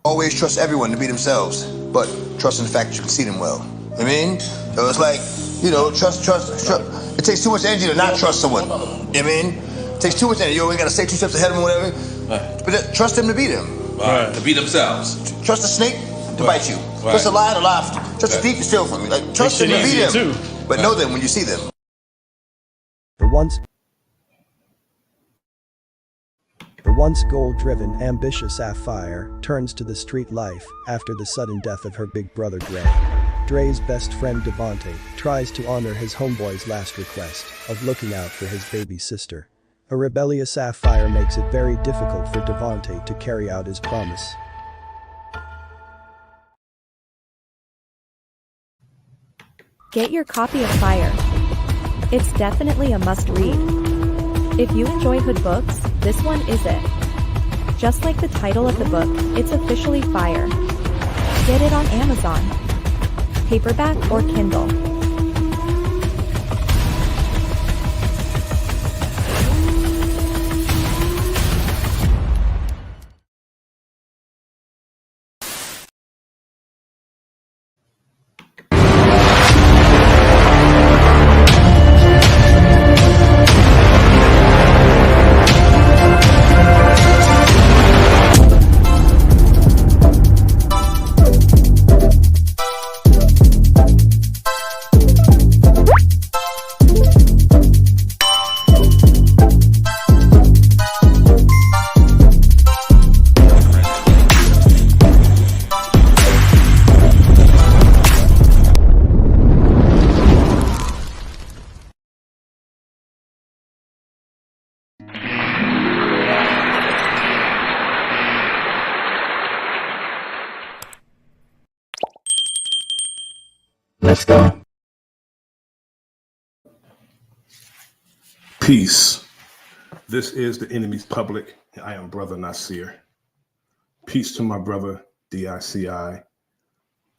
Always trust everyone to be themselves, but trust in the fact that you can see them well. I mean, so it's like, trust. It takes too much energy to not trust someone. I mean, it takes too much energy. You always gotta stay 2 steps ahead of them or whatever. Right. But trust them to be them. Right. To be themselves. Trust the snake to bite you. Right. Trust the lion to laugh. Trust the thief to steal from you. Like, trust them to be them. Too. But know them when you see them. The once goal-driven, ambitious Sapphire turns to the street life after the sudden death of her big brother Dre. Dre's best friend Devontae tries to honor his homeboy's last request of looking out for his baby sister. A rebellious Sapphire makes it very difficult for Devontae to carry out his promise. Get your copy of Fire. It's definitely a must-read. If you enjoy hood books, this one is it. Just like the title of the book, it's officially fire. Get it on Amazon, paperback or Kindle. Let's go. Peace. This is the enemy's public. I am Bro.Nasir. Peace to my brother, DICI,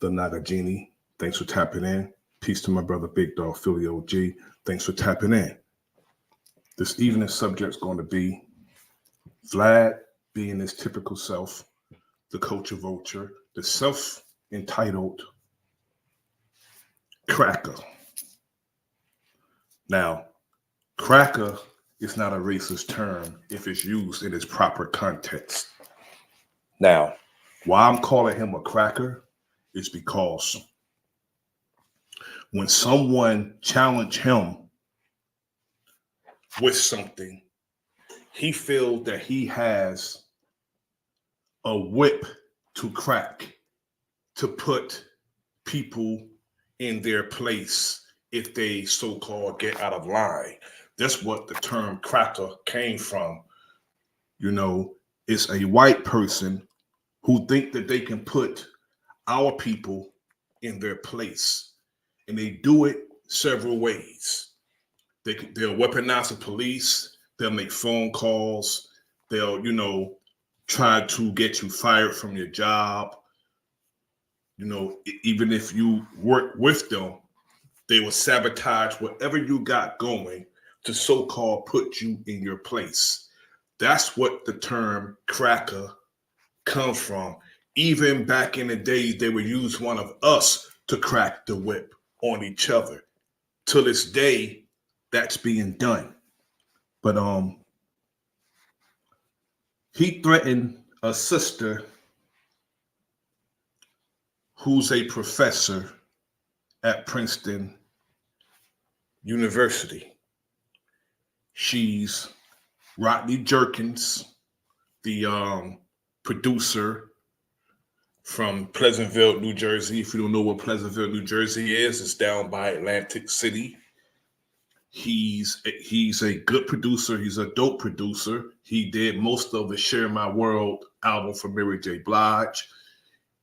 the Nagajini. Thanks for tapping in. Peace to my brother, Big Dog Philly OG. Thanks for tapping in. This evening's subject's going to be Vlad being his typical self, the culture vulture, the self-entitled cracker. Now, cracker is not a racist term if it's used in its proper context. Now, why I'm calling him a cracker is because when someone challenged him with something, he feels that he has a whip to crack to put people in their place if they so-called get out of line. That's what the term cracker came from. It's a white person who think that they can put our people in their place. And they do it several ways. They'll weaponize the police. They'll make phone calls. They'll, try to get you fired from your job. Even if you work with them, they will sabotage whatever you got going to so-called put you in your place. That's what the term cracker comes from. Even back in the days, they would use one of us to crack the whip on each other. To this day, that's being done. But he threatened a sister who's a professor at Princeton University. She's Rodney Jerkins, the producer from Pleasantville, New Jersey. If you don't know what Pleasantville, New Jersey is, it's down by Atlantic City. He's a good producer. He's a dope producer. He did most of the Share My World album for Mary J. Blige.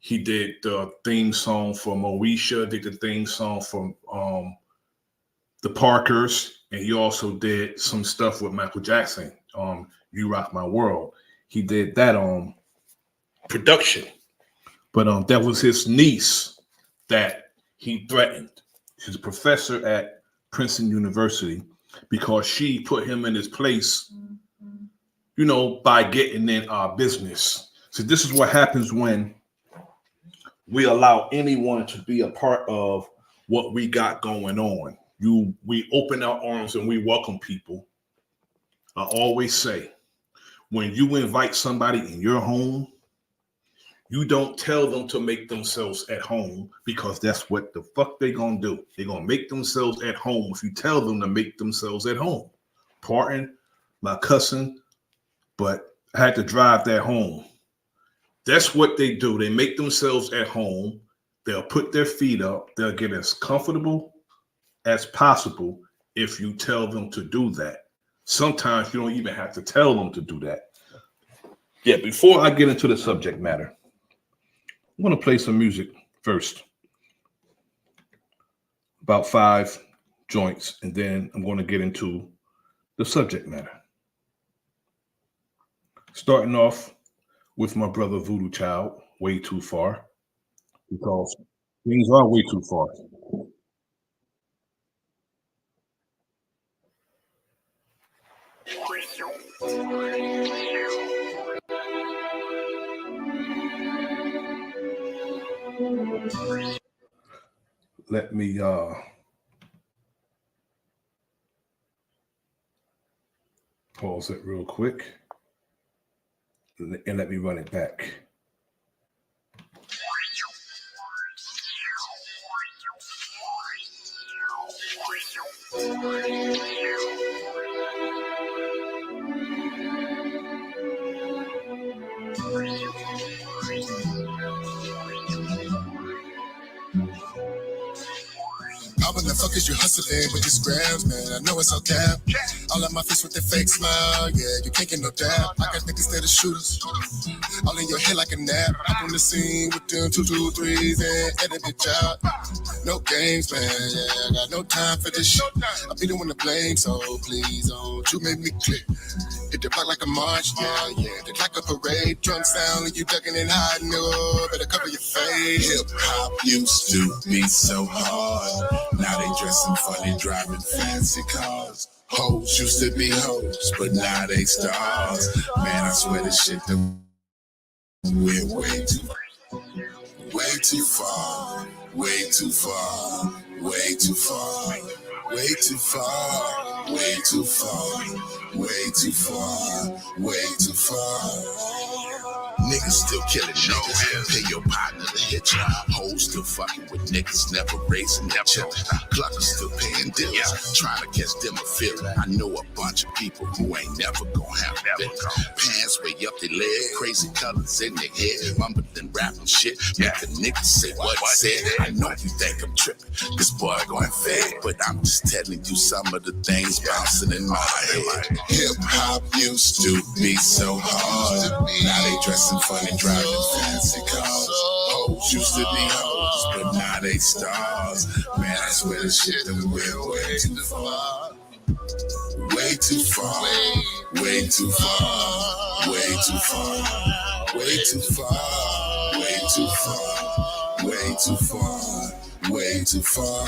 He did the theme song for Moesha, did the theme song from the Parkers, and he also did some stuff with Michael Jackson, You Rock My World. He did that production. But that was his niece that he threatened. She's a professor at Princeton University because she put him in his place, by getting in our business. So this is what happens when we allow anyone to be a part of what we got going on. We open our arms and we welcome people. I always say, when you invite somebody in your home, you don't tell them to make themselves at home, because that's what the fuck they gonna do. They're gonna make themselves at home if you tell them to make themselves at home. Pardon my cussing, but I had to drive that home. That's what they do. They make themselves at home. They'll put their feet up. They'll get as comfortable as possible if you tell them to do that. Sometimes you don't even have to tell them to do that. Yeah, before I get into the subject matter, I'm going to play some music first. About 5 joints, and then I'm going to get into the subject matter. Starting off with my brother Voodoo Child, Way Too Far, because things are way too far. Let me pause it real quick and let me run it back. How in the fuck is you hustling with these grams, man? I know it's all cap. All on my face with the fake smile, yeah, you can't get no dab. I got niggas that are shooters, all in your head like a nap. Up on the scene with them 223s and edit bitch out. No games, man, yeah, I got no time for this shit. I be the one to blame, so please don't you make me click. Hit the block like a march, yeah, yeah. They like a parade, drum sound, and you ducking and hiding, nigga. Better cover your face. Hip hop used to be so hard. Now they dressing funny, driving fancy cars. Hoes used to be hoes, but now they stars. Man, I swear this shit done went way too far, way too far, way too far, way too far, way too far, way too far, way too far, way too far. Niggas still killing niggas. Pay your partner to hit ya. Hoes still fucking with niggas, never raising their children. Cluckers still paying deals. Trying to catch them a feeling. I know a bunch of people who ain't never gonna have that. Pants way up their leg, crazy colors in their head. Mumbling rapping shit. Make the niggas say what he said. I know you think I'm tripping. This boy going fed. But I'm just telling you some of the things bouncing in my head. Hip hop used to be so hard. Now they dressing funny, driving fancy cars. Hoes used to be hoes, but now they stars. Man, I swear this shit done went way too far. Way too far. Way too far. Way too far. Way too far. Way too far. Way too far. Way too far.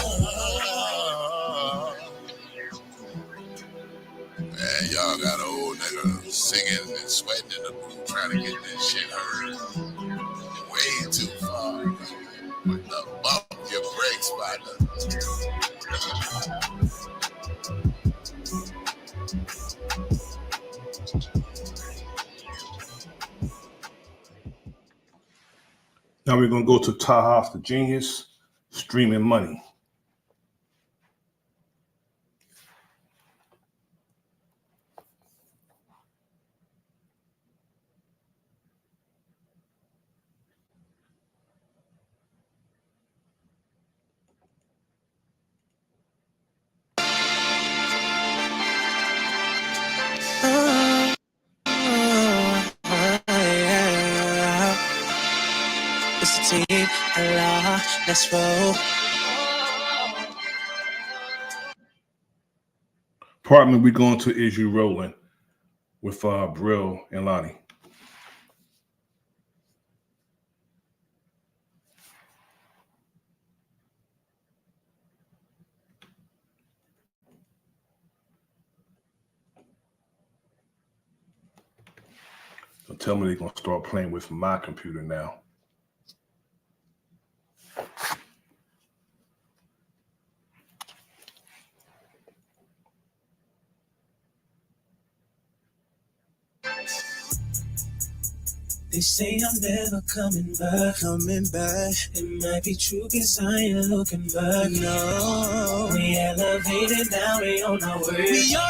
Man, y'all got an old nigga singing and sweating in the booth trying to get this shit heard. Way too far. Bump your brakes, partner. Now we're going to go to Tahaf the Genius, Streaming Money. It's a team, Allah, let's roll. Pardon me, we're going to Is You Rolling with Brill and Lonnie. So tell me they're going to start playing with my computer now. They say I'm never coming back. It might be true, cause I ain't looking back. No, we elevated, now we on our way. Yeah.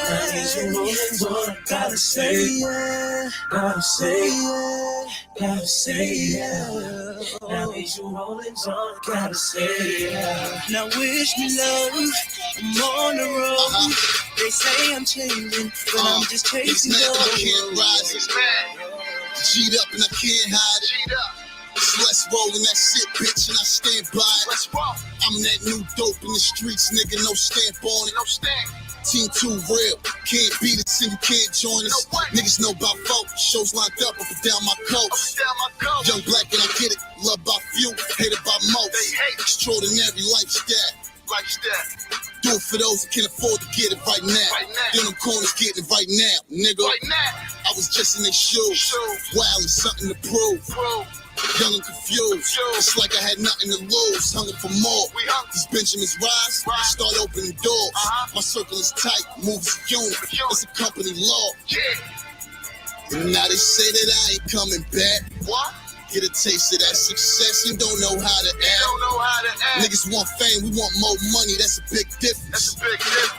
Now these moments, all I gotta say, yeah. Gotta say, yeah. Gotta say, yeah. Now these rolling's all I gotta say, yeah. Now wish me love, I'm on the road. They say I'm changing, but I'm just chasing I love. can't rise. It's mad. G'd up and I can't hide it. So let's roll in that shit, bitch, and I stand by it. Let's roll. I'm that new dope in the streets, nigga, no stamp on it. No stamp. Team 2 real, can't beat us and you can't join us. No niggas know about folk, shows lined up and down my coast. Young black and I get it, loved by few, hated by most. Extraordinary lifestyle. Do it for those that can afford to get it right now. Then them corners getting it right now, nigga. I was just in their shoes, wild and something to prove. Young and confused, it's like I had nothing to lose. Hungry for more. These Benjamins rise, start opening doors. My circle is tight, moves a unit. It's a company law. And now they say that I ain't coming back. What? Get a taste of that success and don't know how to act. Niggas want fame, we want more money. That's a big difference.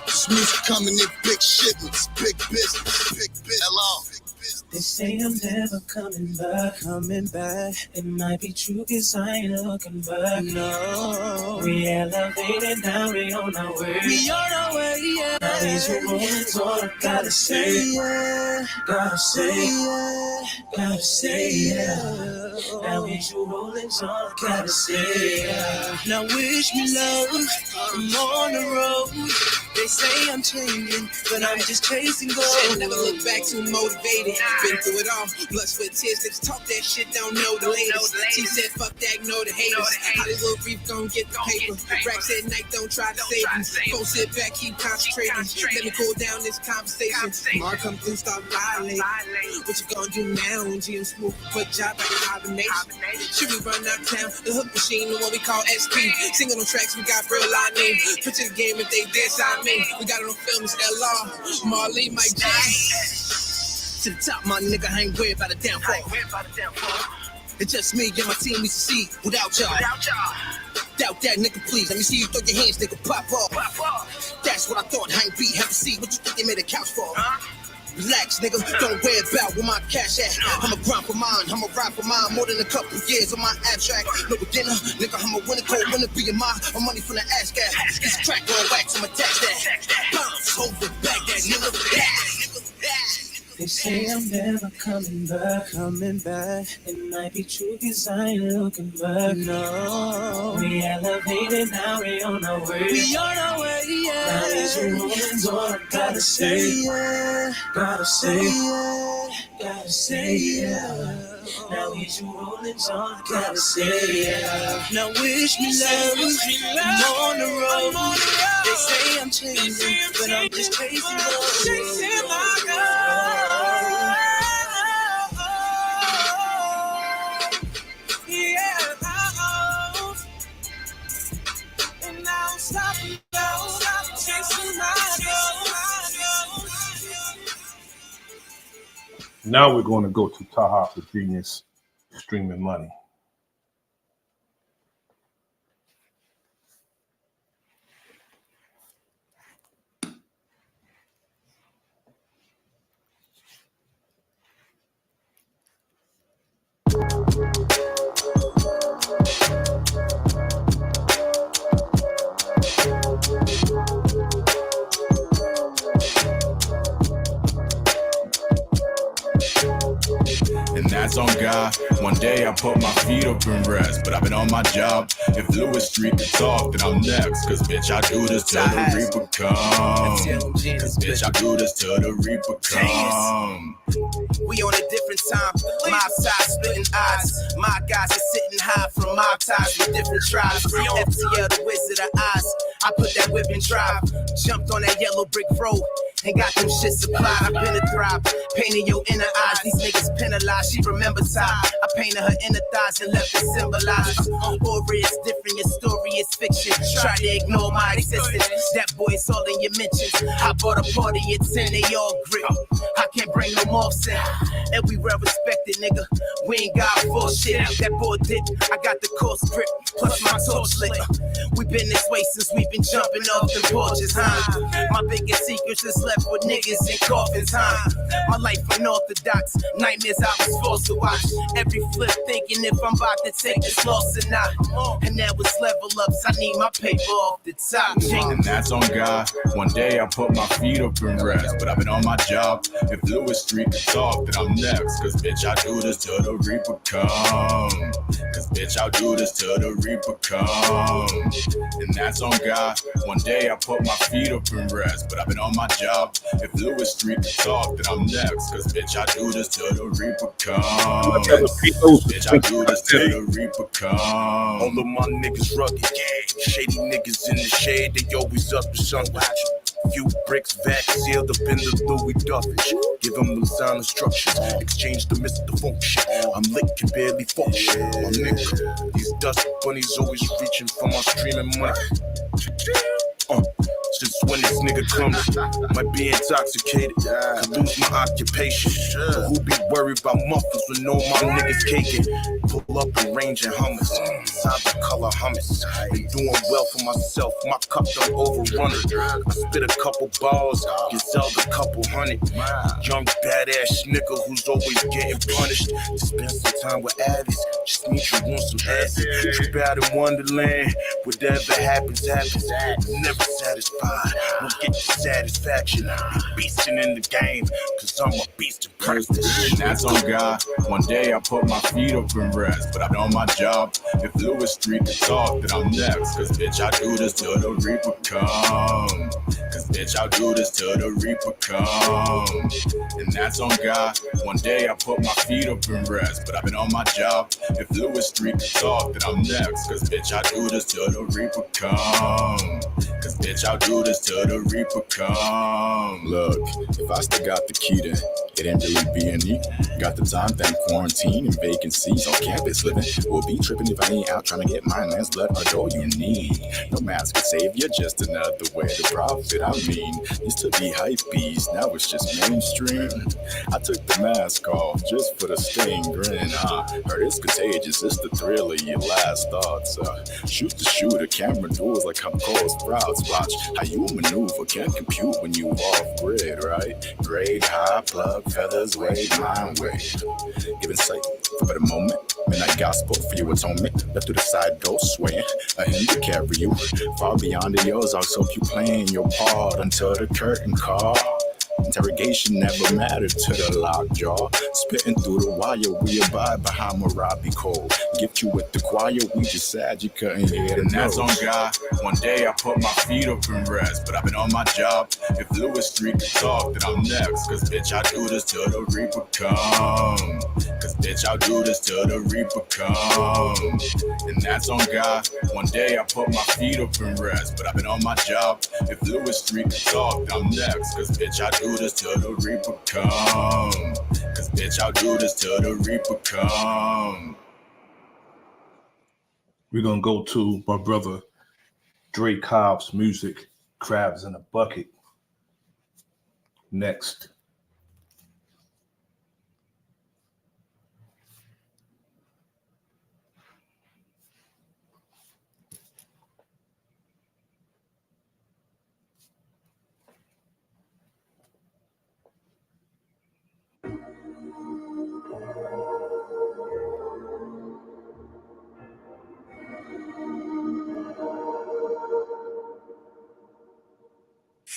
This music coming in big shipments, big business. Hello. They say I'm never coming back. It might be true, cause I ain't looking back. No, we elevated, now we on our way. Yeah. Now these moments, all I gotta say, yeah. Gotta say, yeah. Gotta say, yeah. Now these rolling's all I gotta say, yeah. Now wish me love, I'm on the road. They say I'm changing, but I'm just chasing gold. Never look back, too motivated. Been through it all. Blood, sweat, tears. Niggas talk that shit, don't know the latest. She said, fuck that, ignore the haters. Hollywood Reef, gon' get the paper. Racks at night, don't try to save them. Go sit back, keep concentrating. Let me cool down this conversation. Mark come through, start violating. What you gonna do now when GM smooth? Put job back in hibernation. Should we run out town? The hook machine, the one we call SP. Single on tracks, we got real line name. Picture the game if they diss on me. We got it on film, it's LR, Marley, Mike J. To the top, my nigga, I ain't worried about the downfall. It's just me and my team, we succeed without y'all. Doubt that, nigga, please. Let me see you throw your hands, nigga, pop off. That's what I thought, I ain't beat. Have a seat, what you think they made a couch for? Relax, nigga, don't worry about where my cash at. I'ma grind for mine, I'ma ride for mine. More than a couple years on my abstract. No beginner, nigga, I'm a winner, cold winner, be a mine. I'm money from the ass gas. This crack on wax, I'ma tax that. Bounce over, back that nigga. They say I'm never coming back. It might be true, cause I ain't looking back. No, we elevated, now we on our way. Yeah. Now these moments, all I gotta say, yeah. Gotta say, yeah. Gotta say, yeah. Now these rolling's all I gotta say, yeah. Now wish me love, I'm on the road. They say I'm changing, but I'm just chasing love. Chasing my girl. Now we're going to go to Taha for Genius Streaming Money. And that's on God. One day I put my feet up and rest, but I've been on my job. If Lewis Street can talk, then I'm next. Cause bitch, I do this till the Reaper come. Cause bitch, I do this till the Reaper come. We on a different time. Mob side splitting odds. My guys are sitting high from mob ties with different tribes. FTL, the Wizard of Oz. I put that whip in drive. Jumped on that yellow brick road. Ain't got them shit supplied. I've been a thrive. Painting your inner eyes. these niggas penalized. She remembers how I painted her inner thighs and left it symbolized. Aura is different, your story is fiction. Try to ignore my existence. That boy is all in your mentions. I bought a party at 10, they all grip. I can't bring no more sin. And we well respected, nigga. We ain't got bullshit. That boy did. I got the course grip, plus my torch lit. We been this way since we been jumping off the porches, huh? My biggest secrets is left with niggas in coffins, huh? My life unorthodox, nightmares I was forced to watch. Every flip thinking if I'm about to take this loss or not. And that was level ups, I need my paper off the top. And that's on God. One day I put my feet up and rest, but I've been on my job. If Lewis Street could talk, then I'm next. Cause bitch, I do this till the Reaper come. Cause bitch, I'll do this till the Reaper come. And that's on God. One day I put my feet up and rest, but I've been on my job. If Lewis Street could talk, then I'm next. Cause bitch, I do this till the Reaper come. Bitch, I do this till the Reaper come. All of my niggas rugged, shady niggas in the shade, they always up to something. Few bricks, vac sealed up in the Louis Duffage. Give them the sound instructions, exchange the Mr. Function. I'm lit, can barely function. My nigga, these dust bunnies always reaching for my streaming money. Since when this nigga comes, might be intoxicated, could lose my occupation. But who be worried about muffins when all my niggas caking? Pull up and range and hummus, inside the color hummus. Been doing well for myself, my cup done overrun it. I spit a couple balls, Gazelle a couple hundred. Young badass nigga who's always getting punished. To spend some time with Avis, just meet you want some acid. Trip out in Wonderland, whatever happens, happens. Never satisfied, won't get the satisfaction. Be beasting in the game, cause I'm a beast in practice. And that's on God. One day I put my feet up and rest, but I'm on my job. If Lewis Street could talk, then I'm next. Cause bitch, I do this till the Reaper come. Cause bitch, I'll do this till the Reaper come. And that's on God. One day I put my feet up and rest, but I've been on my job. If Lewis Street could talk, then I'm next. Cause bitch, I do this till the Reaper come. Cause bitch, I'll do this till the Reaper come. Look, if I still got the key to it ain't really B&E. Got the time, thank quarantine and vacancies on campus living. We'll be tripping if I ain't out trying to get mine. That's blood or all you need. No mask could save you, just another way to profit. I mean, used to be hype beast, now it's just mainstream. I took the mask off just for the stained grin. Heard it's contagious, it's the thrill of your last thoughts. Shoot the shooter, camera duels like I'm called sprouts. Watch how you maneuver, can't compute when you off grid, right? Grade high, plug, feathers, wave, mind wave. Giving sight for better moment. Midnight gospel for your atonement. Left to the side, go swaying. A hymn to carry you far beyond the yours. I'll soak you playing your part until the curtain call. Interrogation never mattered to the lockjaw. Spitting through the wire, we abide behind Marabi Cole. Gift you with the choir, we just sad you couldn't hear the And that's on notes. God. One day I put my feet up and rest, but I've been on my job. If Lewis Street could talk, then I'm next. Cause bitch, I do this till the Reaper come. Cause bitch, I'll do this till the Reaper come. And that's on God. One day I put my feet up and rest, but I've been on my job. If Lewis Street could talk, then I'm next. Cause bitch, I do this till the Reaper come. Cause bitch, I'll do this till the Reaper come. We're gonna go to my brother Dre Cobb's music, Crabs in a Bucket. Next.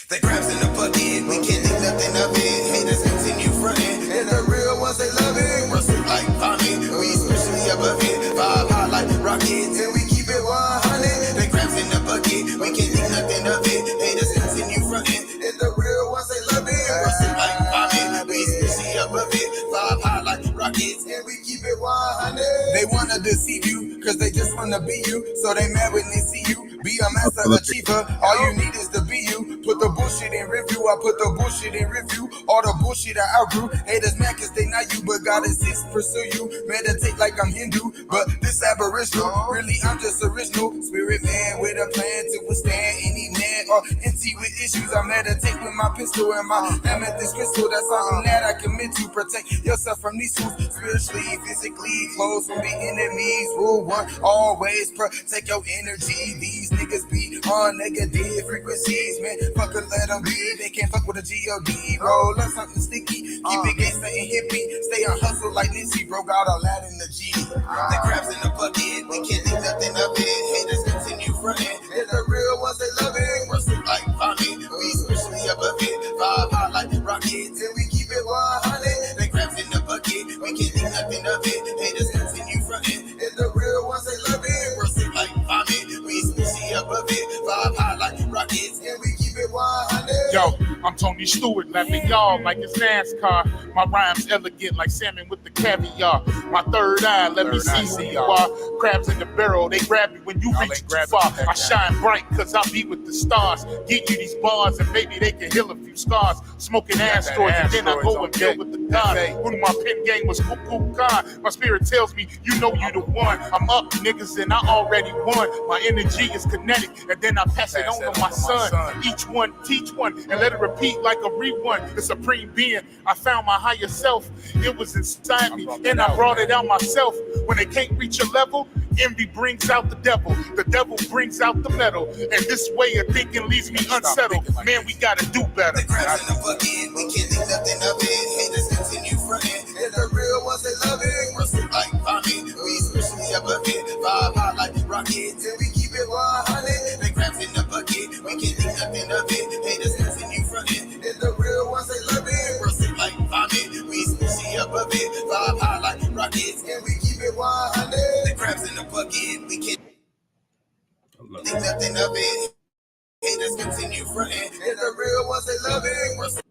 The crabs in the bucket, we can't think nothing of it. Haters continue fronting, and the real ones they love it. Rustle like vomit, we especially above it. Vibe high like rockets, and we keep it 100. The crabs in the bucket, we can't think nothing of it. Haters continue fronting, and the real ones they love it. Rustle like vomit, we especially above it. Vibe high like rockets, and we keep it 100. They wanna deceive you, cause they just wanna be you. So they mad when they see you. Be a master achiever, all you need is to be you. Put the bullshit in review, I put the bullshit in review. All the bullshit I outgrew. Haters mad cause they not you, but God exists, pursue you. Meditate like I'm Hindu, but this aboriginal. Really, I'm just original. Spirit man with a plan to withstand any man or entity with issues. I meditate with my pistol and my amethyst crystal. That's something that I commit to. Protect yourself from these fools. Spiritually, physically, close from the enemies. Rule one, always protect your energy. These niggas be on negative frequencies, man. Fuck it, let them be. They can't fuck with a G.O.D. Roll up something sticky. Keep it gangsta and hippie. Stay on hustle like Nipsey. Bro got all that in the G. The crabs in the bucket. We can't think nothing of it. Haters continue fronting. They're the real ones, they love it. Rustle like vomit. We especially above it. Vibe hot like rockets. And we keep it 100. The crabs in the bucket. We can't think nothing of it. Haters continue fronting. They're the real ones, they love it. Rustle like vomit. We especially above it. Vibe hot like rockets. And we keep it 100. Yo, I'm Tony Stewart, laughing y'all like it's NASCAR. My rhymes elegant like salmon with the caviar. My third eye, let me see who you are. Crabs in the barrel, they grab you when you reach too far. I shine bright cause I be with the stars. Get you these bars and maybe they can heal a few scars. Smoking asteroids and then I go and deal with the God. When my pen game was cuckoo God. My spirit tells me, you know you the one. I'm up niggas and I already won. My energy is kinetic and then I pass it on to my son. Each one teach one and let it repeat like a rewind. The supreme being, I found my higher self. It was inside me and I brought it out myself. When they can't reach a level, envy brings out the devil brings out the metal, and this way of thinking leaves me unsettled. Man, we gotta do better. The crabs in the bucket, we can't think nothing of it. Haters continue fronting, they're the real ones, they love it. Rustle like vomit, we especially above it. Vibe hot like rockets, and we keep it 100. The crabs in the bucket, we can't think nothing of it. Haters continue fronting, they're the real ones, they love it. Rustle like vomit, we especially above it. Vibe hot like rockets, and we keep it 100. The crabs in the bucket, we can't think nothing of it. Haters continue fronting, they're the real ones, they love it. Rustle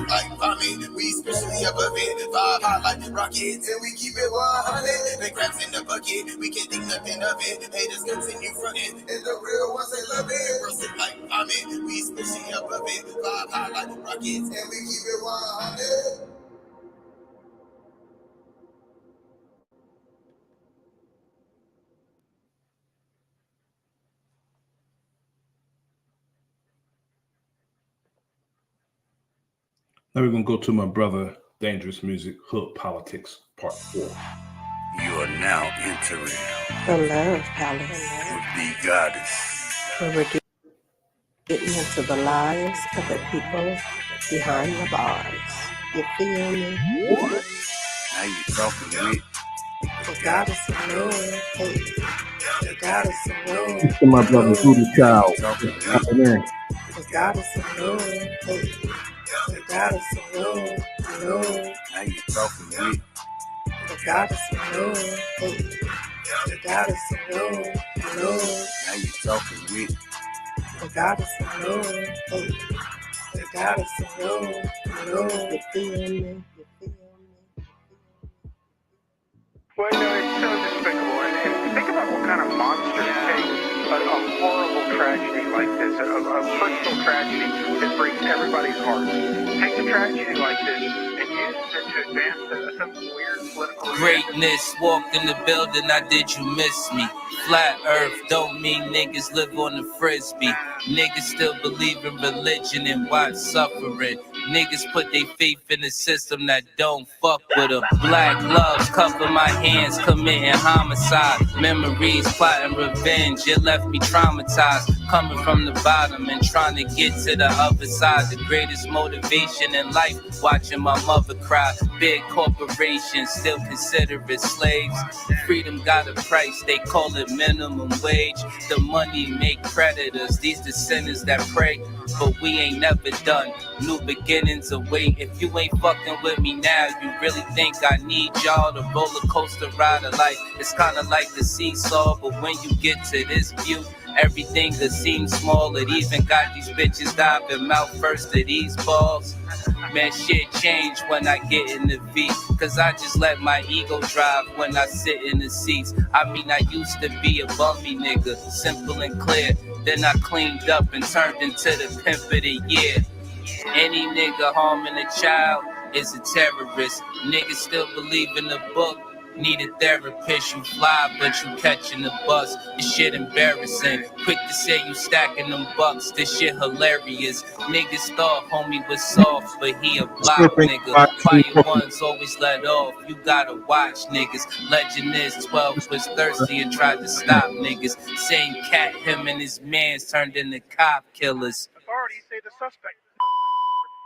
like vomit, we especially above it. Vibe hot like rockets, and we keep it 100. The crabs in the bucket, we can't think nothing of it. Haters continue fronting, and the real ones, they love it. Rustle like vomit, we especially above it. Vibe hot like rockets, and we keep it 100. Now we're going to go to my brother, Dangerous Music, Hood Politics, Part 4. You are now entering the Love Palace with the Goddess. Where we're getting into the lives of the people behind the bars. You feel me? Now you talking with the Goddess of Love. Hey, the Goddess of Love. To my brother, Voodoo Child. The Goddess of Love. Hey. The Goddess of Love, love. Now you talking with the Goddess of Love, hey. The Goddess of Love, love. Now you talking with the Goddess of Love, hey. The Goddess of Love, love. You feel me? Well, you know, it's so despicable. And think about what kind of monsters take a horrible tragedy like this, a personal tragedy that breaks everybody's heart. Take a tragedy like this and use it to advance some weird political greatness. Walked in the building, I did you miss me? Flat earth don't mean niggas live on the frisbee. Niggas still believe in religion and watch suffering. Niggas put their faith in a system that don't fuck with them. Black gloves cover my hands, committing homicide. Memories, plotting revenge, it left me traumatized. Coming from the bottom and trying to get to the other side. The greatest motivation in life, watching my mother cry. Big corporations still consider it slaves. Freedom got a price, they call it minimum wage. The money make predators, these the sinners that pray. But we ain't never done, new beginnings await. If you ain't fucking with me now, you really think I need y'all? The roller coaster ride of life, it's kinda like the seesaw. But when you get to this view, everything that seems small. It even got these bitches diving mouth first to these balls. Man, shit change when I get in the V. Cause I just let my ego drive when I sit in the seats. I mean, I used to be a bumpy nigga, simple and clear. Then I cleaned up and turned into the pimp of the year. Any nigga harming a child is a terrorist. Niggas still believe in the book. Need a therapist, you fly, but you catching the bus. This shit embarrassing. Quick to say you stacking them bucks. This shit hilarious. Niggas thought homie was soft, but he a block nigga. Quiet ones always let off. You gotta watch niggas. Legend is 12 was thirsty and tried to stop niggas. Same cat, him and his mans turned into cop killers. Authorities say the suspect,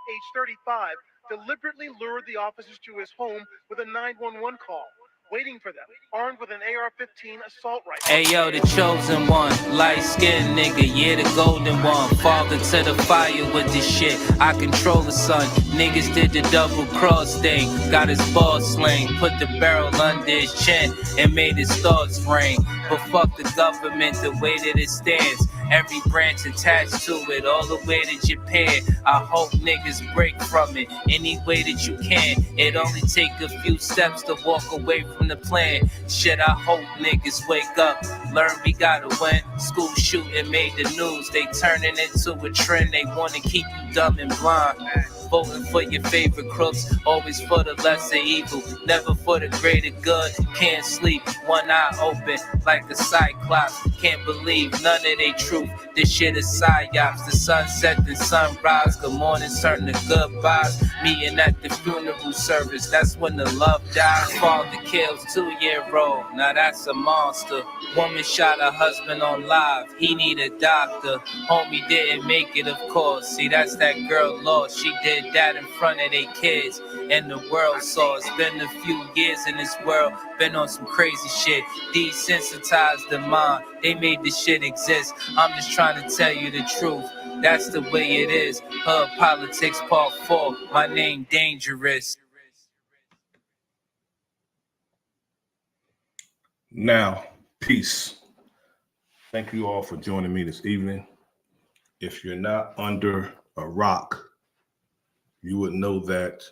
age 35, deliberately lured the officers to his home with a 911 call, waiting for them, armed with an AR-15 assault rifle. Hey yo, the chosen one, light-skinned nigga, yeah, the golden one. Father to the fire with this shit, I control the sun. Niggas did the double cross thing, got his ball sling, put the barrel under his chin and made his thoughts ring. But fuck the government, the way that it stands. Every branch attached to it, all the way to Japan. I hope niggas break from it any way that you can. It only take a few steps to walk away from the plan. Shit, I hope niggas wake up, learn we gotta win. School shooting made the news, they turning it to a trend. They wanna keep you dumb and blind. Voting for your favorite crooks, always for the lesser evil, never for the greater good. Can't sleep, one eye open like a cyclops. Can't believe none of they truth. This shit is psyops. The sunset, the sunrise, good morning, turn to goodbyes. Meeting at the funeral service, that's when the love dies. Father kills 2-year-old, now that's a monster. Woman shot her husband on live, he need a doctor. Homie didn't make it, of course. See, that's that girl lost. She did that in front of their kids, and the world saw. It's been a few years in this world, been on some crazy shit. Desensitized the mind, they made this shit exist. I'm just trying to tell you the truth. That's the way it is. Hood Politics Part 4. My name Dangerous. Now, peace. Thank you all for joining me this evening. If you're not under a rock, you would know that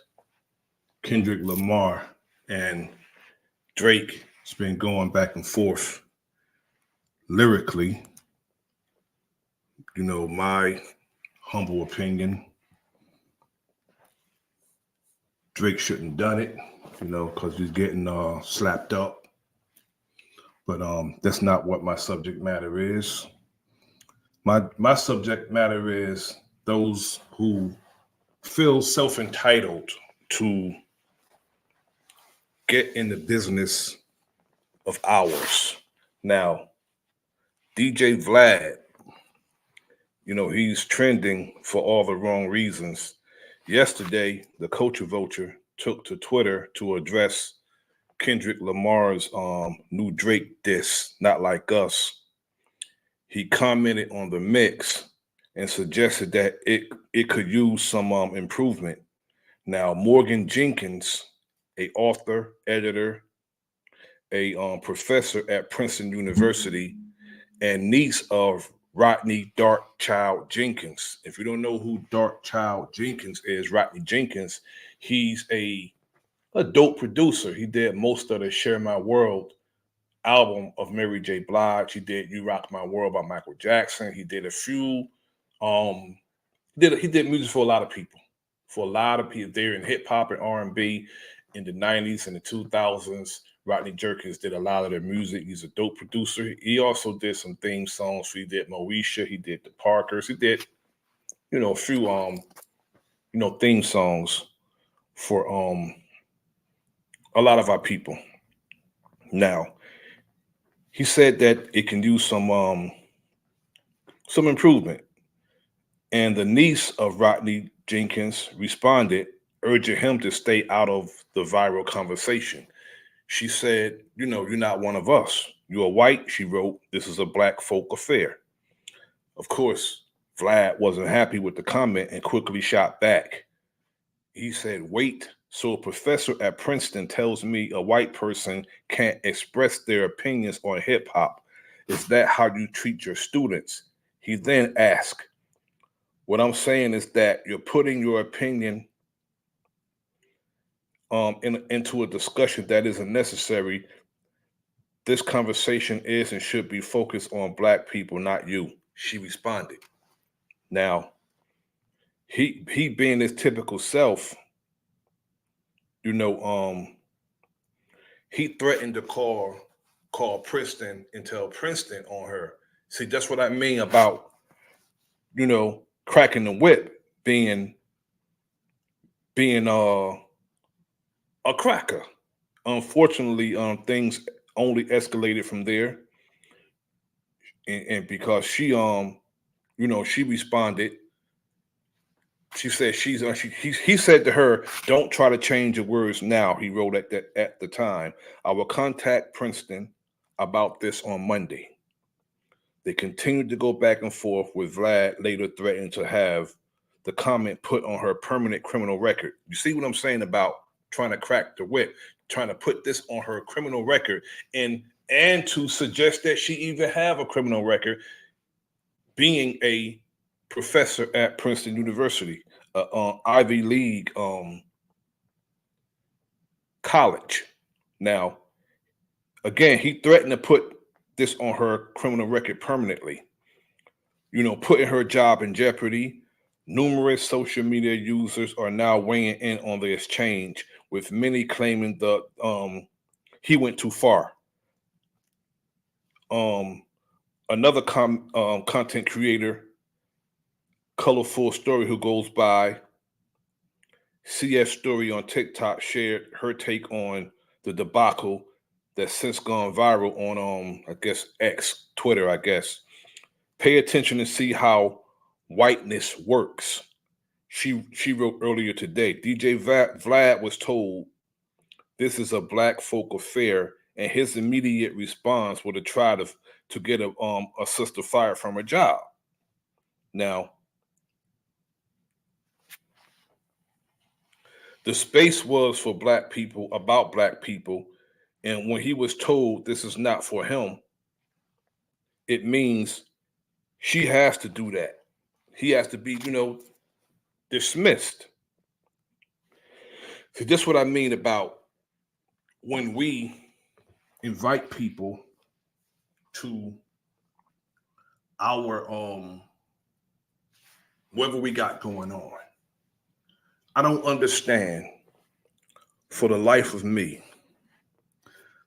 Kendrick Lamar and Drake has been going back and forth lyrically. You know, my humble opinion, Drake shouldn't have done it, you know, because he's getting slapped up. But that's not what my subject matter is. My subject matter is those who feel self-entitled to get in the business of ours. Now, DJ Vlad, you know, he's trending for all the wrong reasons. Yesterday, the Culture Vulture took to Twitter to address Kendrick Lamar's new Drake diss, Not Like Us. He commented on the mix and suggested that it could use some improvement. Now, Morgan Jenkins, a author, editor, a professor at Princeton University, and niece of Rodney Darkchild Jenkins. If you don't know who Darkchild Jenkins is, Rodney Jenkins, he's a dope producer. He did most of the Share My World album of Mary J. Blige. He did You Rock My World by Michael Jackson. He did a few, he did music for a lot of people. For a lot of people, they're in hip hop and R&B in the 90s and the 2000s. Rodney Jenkins did a lot of their music. He's a dope producer. He also did some theme songs. He did Moesha. He did the Parkers. He did, you know, a few, theme songs for a lot of our people. Now, he said that it can use some improvement. And the niece of Rodney Jenkins responded, urging him to stay out of the viral conversation. She said, you know, you're not one of us. You are white, she wrote. This is a black folk affair. Of course, Vlad wasn't happy with the comment and quickly shot back. He said, wait, so a professor at Princeton tells me a white person can't express their opinions on hip hop. Is that how you treat your students? He then asked, what I'm saying is that you're putting your opinion into a discussion that isn't necessary. This conversation is and should be focused on black people, not you, she responded. Now, he being his typical self, he threatened to call Princeton and tell Princeton on her. See, that's what I mean about, cracking the whip, being a cracker. Unfortunately, things only escalated from there, and because she she responded. She said he said to her, "Don't try to change your words now." He wrote at the time. "I will contact Princeton about this on Monday." They continued to go back and forth, with Vlad later threatening to have the comment put on her permanent criminal record. You see what I'm saying about trying to crack the whip, trying to put this on her criminal record, and to suggest that she even have a criminal record, being a professor at Princeton University, Ivy League college. Now, again, he threatened to put this on her criminal record permanently, putting her job in jeopardy. Numerous social media users are now weighing in on the exchange, with many claiming he went too far. Another content creator, Colorful Story, who goes by CS Story on TikTok, shared her take on the debacle that's since gone viral on I guess X, Twitter, I guess. "Pay attention and see how whiteness works," she wrote earlier today. DJ Vlad was told this is a black folk affair, and his immediate response was to try to get a sister fired from her job. Now, the space was for black people, about black people, and when he was told this is not for him, it means she has to do that. He has to be, dismissed. So that's what I mean about when we invite people to our whatever we got going on. I don't understand, for the life of me,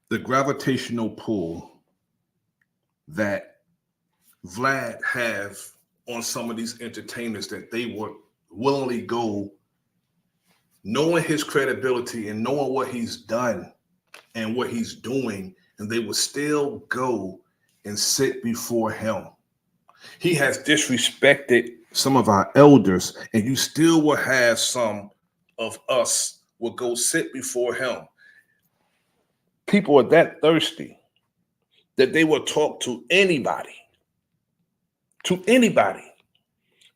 the gravitational pull that Vlad have on some of these entertainers, that they would willingly go, knowing his credibility and knowing what he's done and what he's doing, and they would still go and sit before him. He has disrespected some of our elders, and you still will have some of us will go sit before him. People are that thirsty that they will talk to anybody,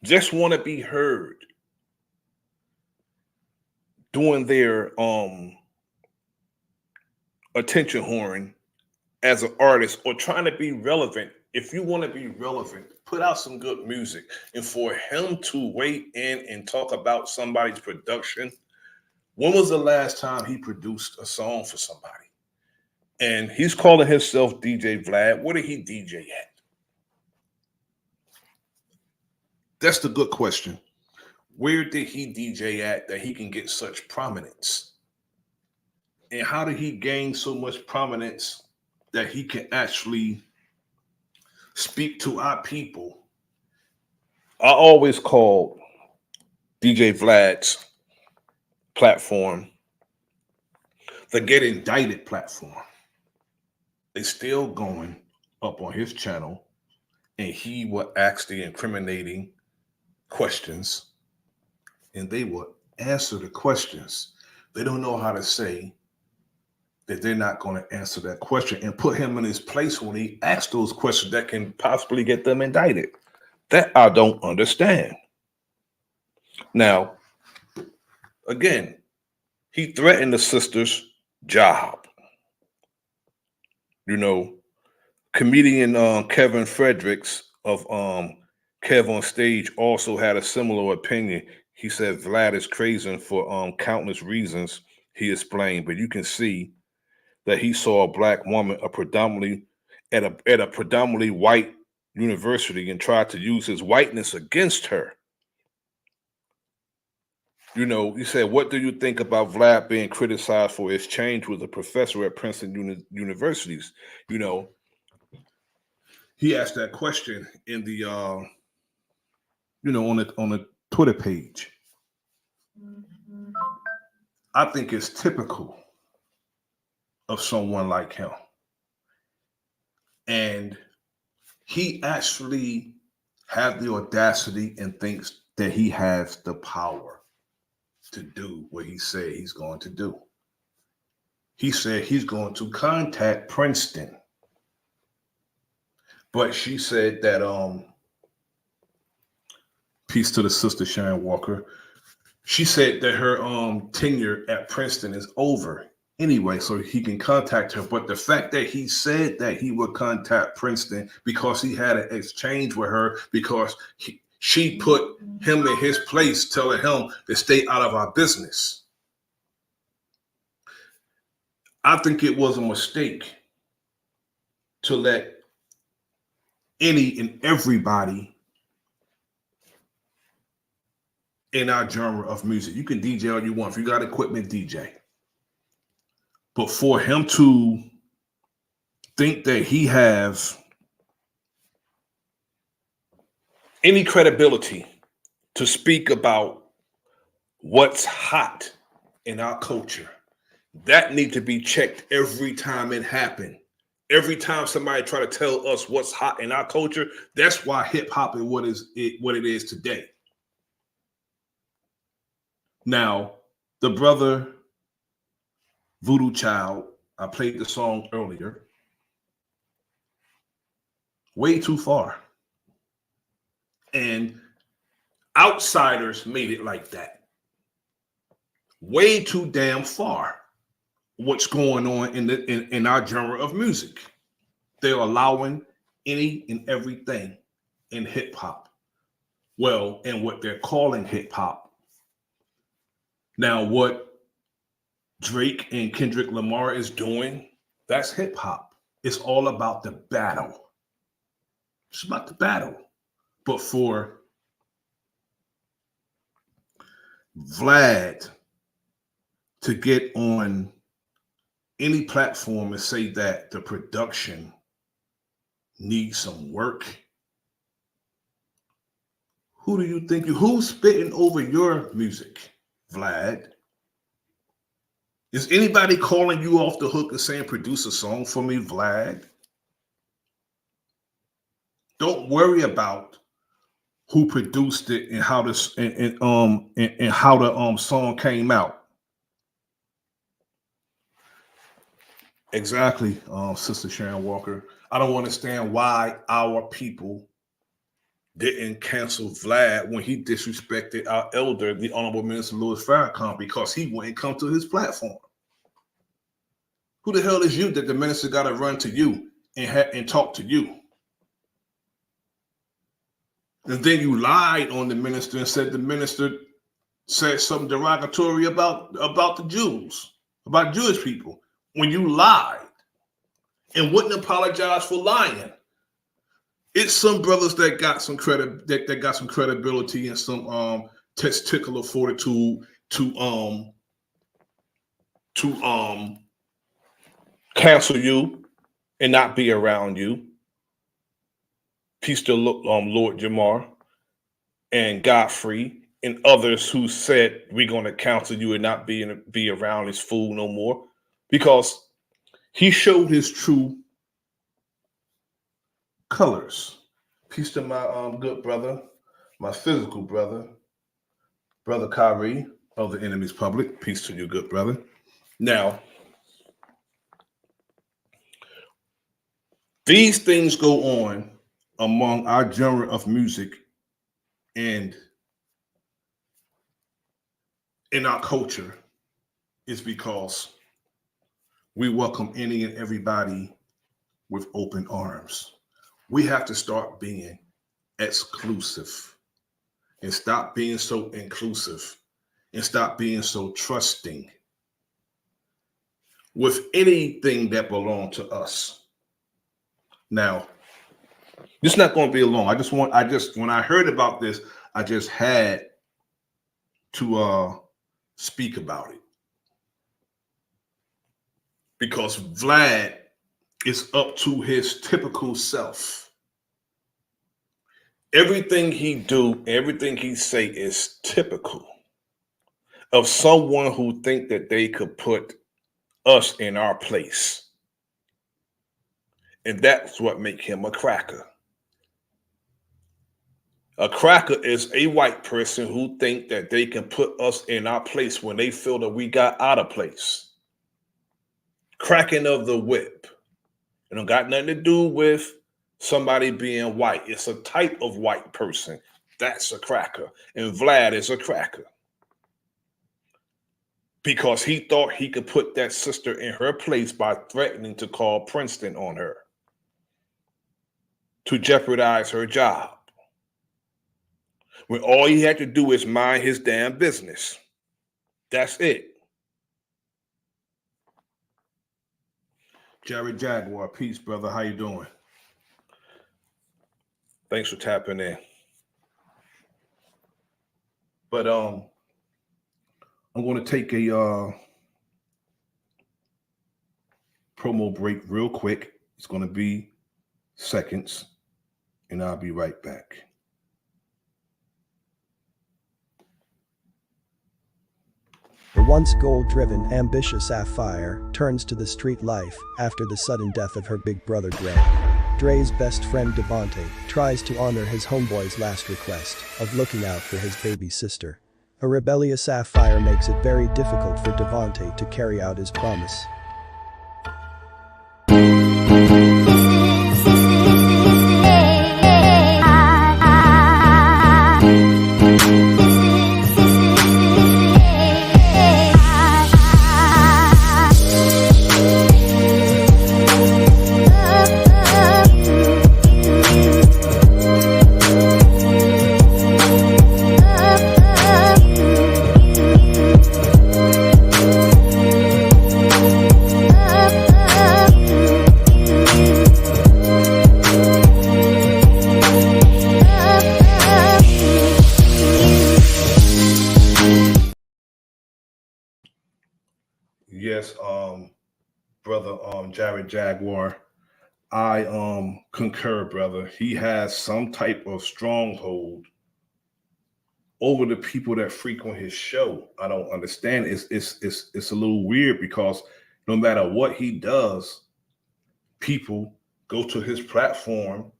just want to be heard, doing their attention whoring as an artist, or trying to be relevant. If you want to be relevant, put out some good music. And for him to weigh in and talk about somebody's production, when was the last time he produced a song for somebody? And he's calling himself DJ Vlad. Where did he DJ at? That's the good question. Where did he DJ at that he can get such prominence? And how did he gain so much prominence that he can actually speak to our people? I always called DJ Vlad's platform the Get Indicted platform. They still going up on his channel, and he will ask the incriminating questions, and they will answer the questions. They don't know how to say that they're not going to answer that question and put him in his place when he asks those questions that can possibly get them indicted. That I don't understand. Now, again, he threatened the sister's job. Comedian Kevin Fredericks of Kev on Stage also had a similar opinion. He said Vlad is crazy for countless reasons, he explained, but you can see that he saw a black woman at a predominantly white university and tried to use his whiteness against her. You know, you said, what do you think about Vlad being criticized for his change with a professor at Princeton universities? You know, he asked that question in the, you know, on the Twitter page. I think it's typical of someone like him. And he actually has the audacity and thinks that he has the power to do what he said he's going to do. He said he's going to contact Princeton. But she said that, peace to the sister Sharon Walker. She said that her tenure at Princeton is over anyway, so he can contact her. But the fact that he said that he would contact Princeton because he had an exchange with her, because she put him in his place, telling him to stay out of our business. I think it was a mistake to let any and everybody in our genre of music. You can DJ all you want. If you got equipment, DJ. But for him to think that he has any credibility to speak about what's hot in our culture, that needs to be checked every time it happened. Every time somebody try to tell us what's hot in our culture, that's why hip hop is what it is today. Now, the brother Voodoo Child, I played the song earlier. Way too far. And outsiders made it like that. Way too damn far. What's going on in our genre of music? They're allowing any and everything in hip hop. Well, and what they're calling hip hop. Now, what Drake and Kendrick Lamar is doing, that's hip hop. It's all about the battle. It's about the battle. But for Vlad to get on any platform and say that the production needs some work, who do you think who's spitting over your music, Vlad? Is anybody calling you off the hook and saying produce a song for me, Vlad? Don't worry about who produced it and how this and how the song came out. Exactly, Sister Sharon Walker. I don't understand why our people didn't cancel Vlad when he disrespected our elder, the Honorable Minister Louis Farrakhan, because he wouldn't come to his platform. Who the hell is you that the minister got to run to you and talk to you? And then you lied on the minister and said the minister said something derogatory about the Jews, about Jewish people, when you lied and wouldn't apologize for lying. It's some brothers that got some credit, that got some credibility and some testicular fortitude to cancel you and not be around you. Peace to Lord Jamar and Godfrey and others who said we're going to counsel you and not be around this fool no more, because he showed his true colors. Peace to my good brother, my physical brother, Brother Kyrie of the Enemy's Public. Peace to you, good brother. Now, these things go on among our genre of music and in our culture is because we welcome any and everybody with open arms. We have to start being exclusive and stop being so inclusive and stop being so trusting with anything that belongs to us. Now, this is not going to be long. When I heard about this, I just had to speak about it. Because Vlad is up to his typical self. Everything he do, everything he say is typical of someone who think that they could put us in our place. And that's what make him a cracker. A cracker is a white person who think that they can put us in our place when they feel that we got out of place. Cracking of the whip. It don't got nothing to do with somebody being white. It's a type of white person. That's a cracker. And Vlad is a cracker. Because he thought he could put that sister in her place by threatening to call Princeton on her to jeopardize her job. When all he had to do is mind his damn business. That's it. Jared Jaguar, peace, brother. How you doing? Thanks for tapping in. But I'm going to take a promo break real quick. It's going to be seconds, and I'll be right back. The once goal-driven, ambitious Sapphire turns to the street life after the sudden death of her big brother Dre. Dre's best friend Devontae tries to honor his homeboy's last request of looking out for his baby sister. A rebellious Sapphire makes it very difficult for Devontae to carry out his promise. Yes, brother, Jared Jaguar, I concur, brother. He has some type of stronghold over the people that frequent his show. I don't understand. It's a little weird because no matter what he does, people go to his platform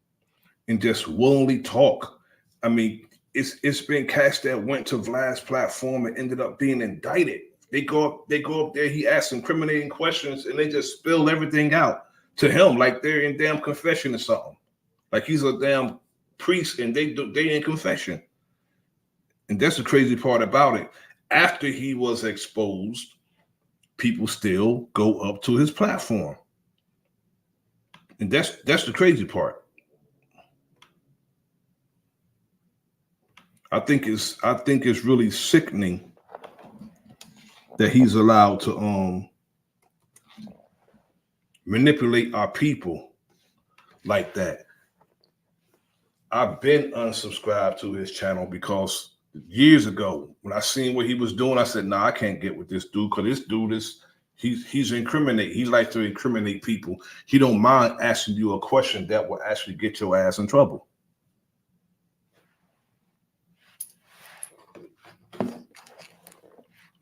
and just willingly talk. I mean, it's been cats that went to Vlad's platform and ended up being indicted. They go up there, he asks incriminating questions, and they just spill everything out to him like they're in damn confession or something. Like he's a damn priest and they in confession. And that's the crazy part about it. After he was exposed, people still go up to his platform. And that's the crazy part. I think it's really sickening that he's allowed to manipulate our people like that. I've been unsubscribed to his channel because years ago, when I seen what he was doing, I said, nah, I can't get with this dude because this dude is he's incriminate. He likes to incriminate people. He don't mind asking you a question that will actually get your ass in trouble.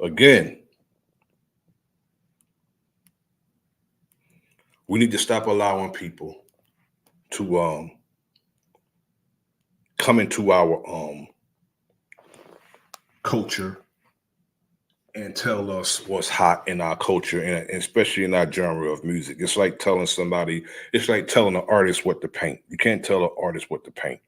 Again, we need to stop allowing people to come into our culture and tell us what's hot in our culture, and especially in our genre of music. It's like telling somebody, it's like telling an artist what to paint. You can't tell an artist what to paint.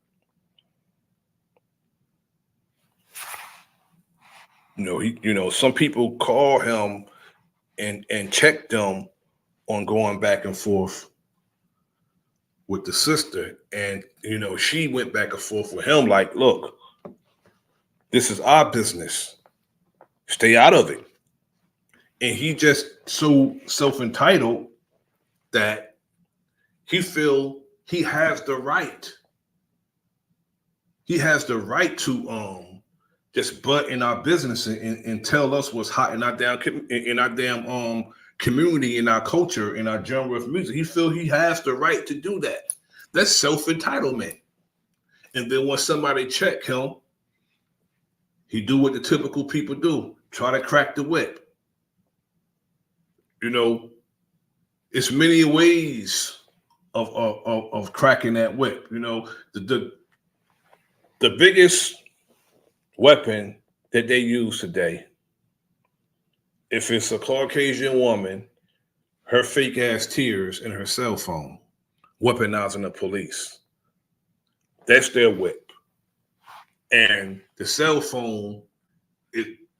Some people call him and check them on going back and forth with the sister. And, she went back and forth with him like, look, this is our business. Stay out of it. And he just so self-entitled that he feel he has the right. He has the right just butt in our business and tell us what's hot in our damn community, in our culture, in our genre of music. He feels he has the right to do that. That's self-entitlement. And then when somebody check him, he do what the typical people do, try to crack the whip. You know, it's many ways of cracking that whip. You know, the biggest weapon that they use today, if it's a Caucasian woman, her fake ass tears and her cell phone, weaponizing the police. That's their whip. And the cell phone,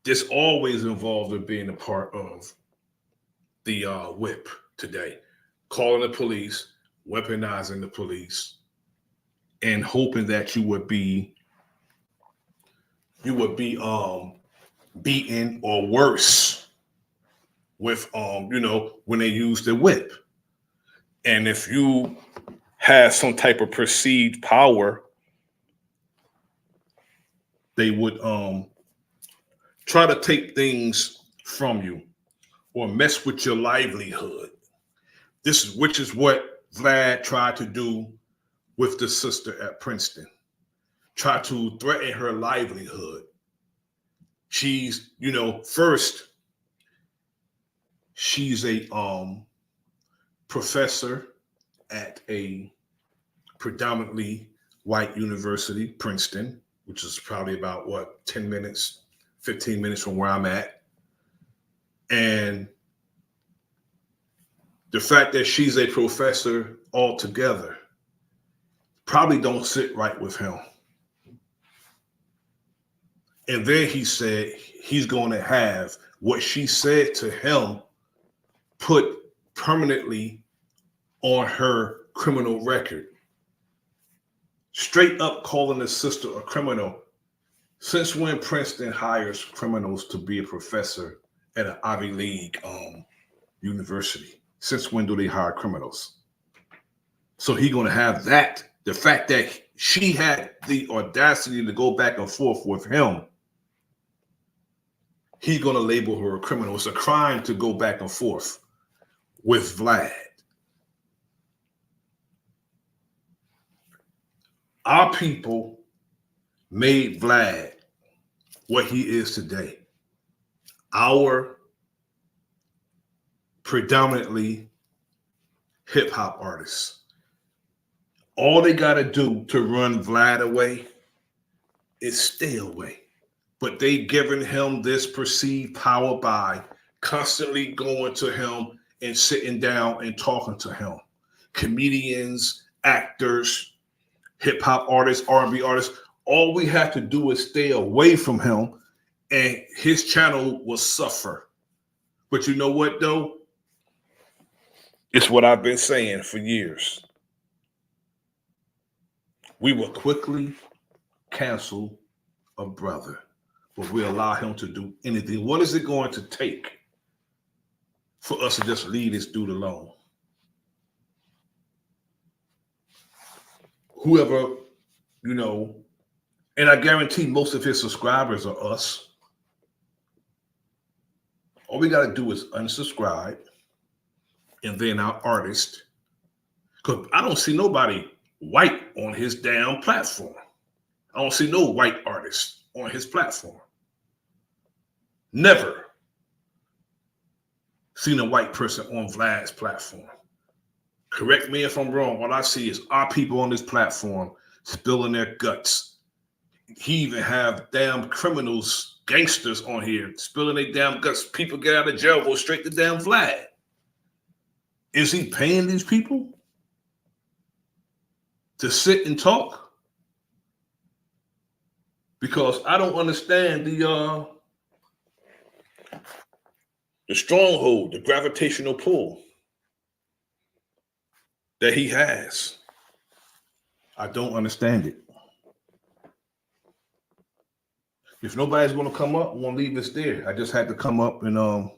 this always involved in being a part of the whip today. Calling the police, weaponizing the police, and hoping that you would be beaten or worse with when they use the whip. And if you have some type of perceived power, they would try to take things from you or mess with your livelihood. Which is what Vlad tried to do with the sister at Princeton. Try to threaten her livelihood. She's, first, she's a professor at a predominantly white university, Princeton, which is probably about 10 minutes, 15 minutes from where I'm at. And the fact that she's a professor altogether probably don't sit right with him. And then he said he's going to have what she said to him put permanently on her criminal record. Straight up calling the sister a criminal. Since when Princeton hires criminals to be a professor at an Ivy League university? Since when do they hire criminals? So he's going to have that. The fact that she had the audacity to go back and forth with him, he's going to label her a criminal. It's a crime to go back and forth with Vlad. Our people made Vlad what he is today. Our predominantly hip hop artists. All they got to do to run Vlad away is stay away. But they giving him this perceived power by constantly going to him and sitting down and talking to him. Comedians, actors, hip hop artists, R&B artists, all we have to do is stay away from him and his channel will suffer. But you know what though? It's what I've been saying for years. We will quickly cancel a brother, but we allow him to do anything. What is it going to take for us to just leave this dude alone? Whoever, and I guarantee most of his subscribers are us. All we got to do is unsubscribe and then our artist, because I don't see nobody white on his damn platform. I don't see no white artists on his platform. Never seen a white person on Vlad's platform. Correct me if I'm wrong. All I see is our people on this platform spilling their guts. He even have damn criminals, gangsters on here spilling their damn guts. People get out of jail, go straight to damn Vlad. Is he paying these people to sit and talk? Because I don't understand the stronghold, the gravitational pull that he has. I don't understand it. If nobody's going to come up, I'm going to leave this there. I just had to come up and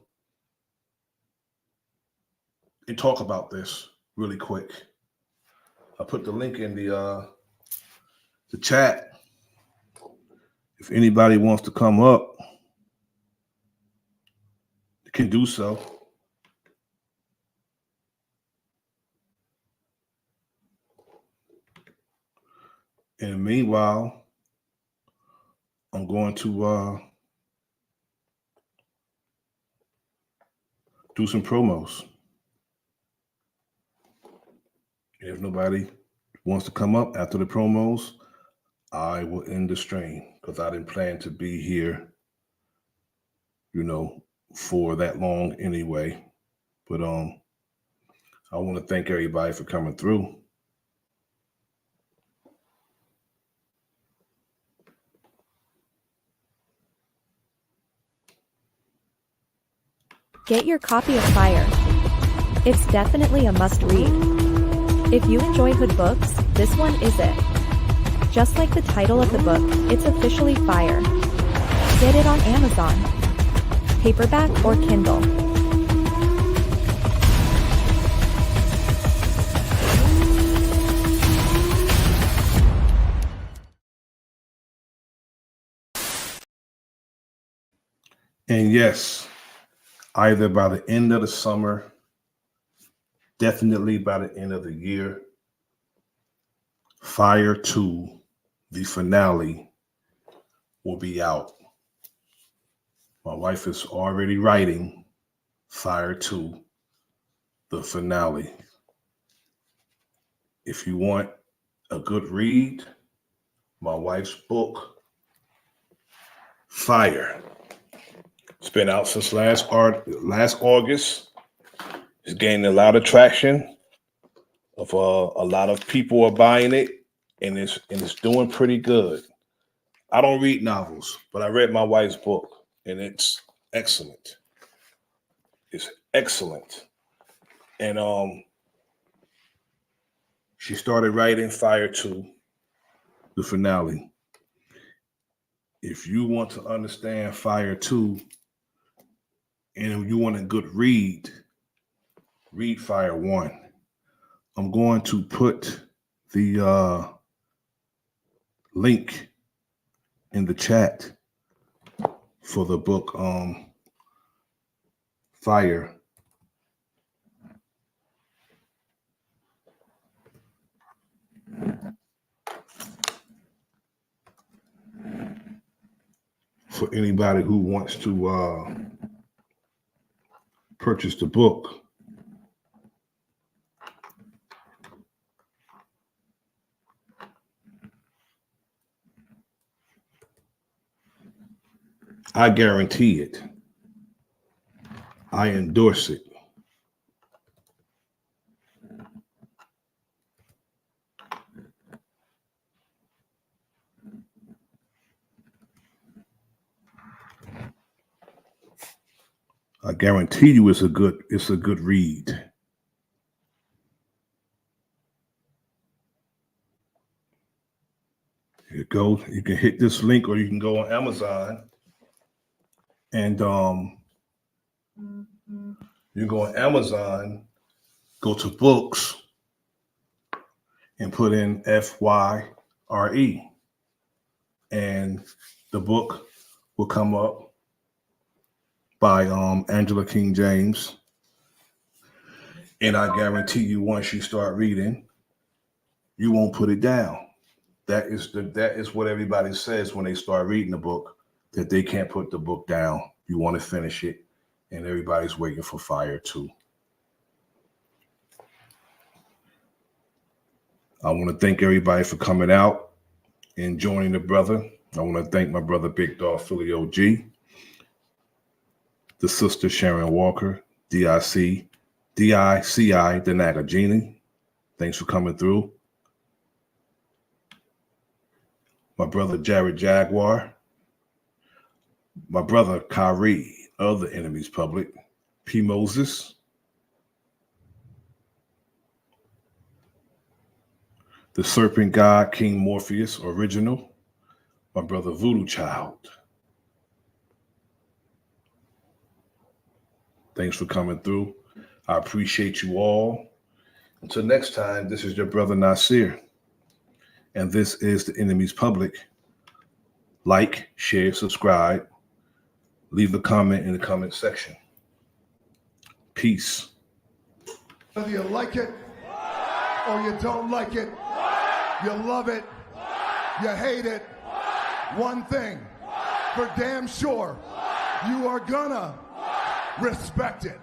talk about this really quick. I put the link in the chat. If anybody wants to come up, they can do so. And meanwhile, I'm going to do some promos. And if nobody wants to come up after the promos, I will end the stream because I didn't plan to be here, for that long anyway. But I want to thank everybody for coming through. Get your copy of Fire. It's definitely a must-read. If you enjoy hood books, this one is it. Just like the title of the book, it's officially Fire. Get it on Amazon, paperback or Kindle. And yes, either by the end of the summer, definitely by the end of the year, Fire 2, the finale, will be out. My wife is already writing Fire 2, the finale. If you want a good read, my wife's book, Fire. It's been out since last August. It's gaining a lot of traction. A lot of people are buying it, and it's doing pretty good. I don't read novels, but I read my wife's book, and it's excellent. It's excellent. And she started writing Fire 2, the finale. If you want to understand Fire 2 and you want a good read Fire 1. I'm going to put the link in the chat for the book Fire. For anybody who wants to purchase the book. I guarantee it. I endorse it. I guarantee you it's a good read. You can hit this link, or you can go on Amazon and you go on Amazon, go to books and put in FYRE, and the book will come up by Angela King James. And I guarantee you, once you start reading, you won't put it down. That is what everybody says when they start reading the book, that they can't put the book down. You want to finish it, and everybody's waiting for Fire 2. I want to thank everybody for coming out and joining the brother. I want to thank my brother Big Dog Philly OG, the sister Sharon Walker, DICI, the Nagagini. Thanks for coming through. My brother Jared Jaguar, my brother Kyrie of the Enemy's Public, P. Moses, the Serpent God, King Morpheus, original, my brother Voodoo Child. Thanks for coming through. I appreciate you all. Until next time, this is your brother Nasir, and this is the Enemy's Public. like, share, subscribe. Leave a comment in the comment section. Peace. Whether you like it or you don't like it, you love it, you hate it, one thing for damn sure, you are gonna respect it.